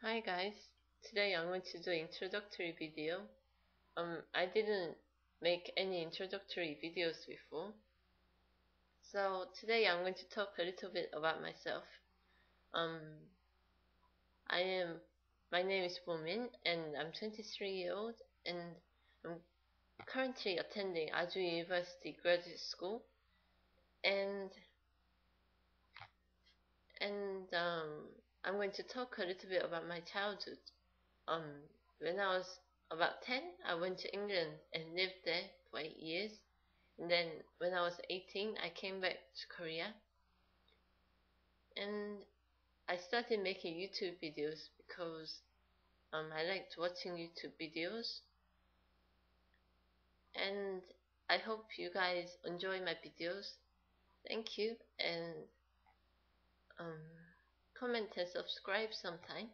Hi guys, today I'm going to do introductory video. I didn't make any introductory videos before, so today I'm going to talk a little bit about myself. Um, I am, my name is Bomin and I'm 23 years old and I'm currently attending Aju University Graduate School and I'm going to talk a little bit about my childhood. When I was about 10, I went to England and lived there for 8 years. And then when I was 18, I came back to Korea and I started making YouTube videos because I liked watching YouTube videos. And I hope you guys enjoy my videos. Thank you, and um, comment and subscribe sometime.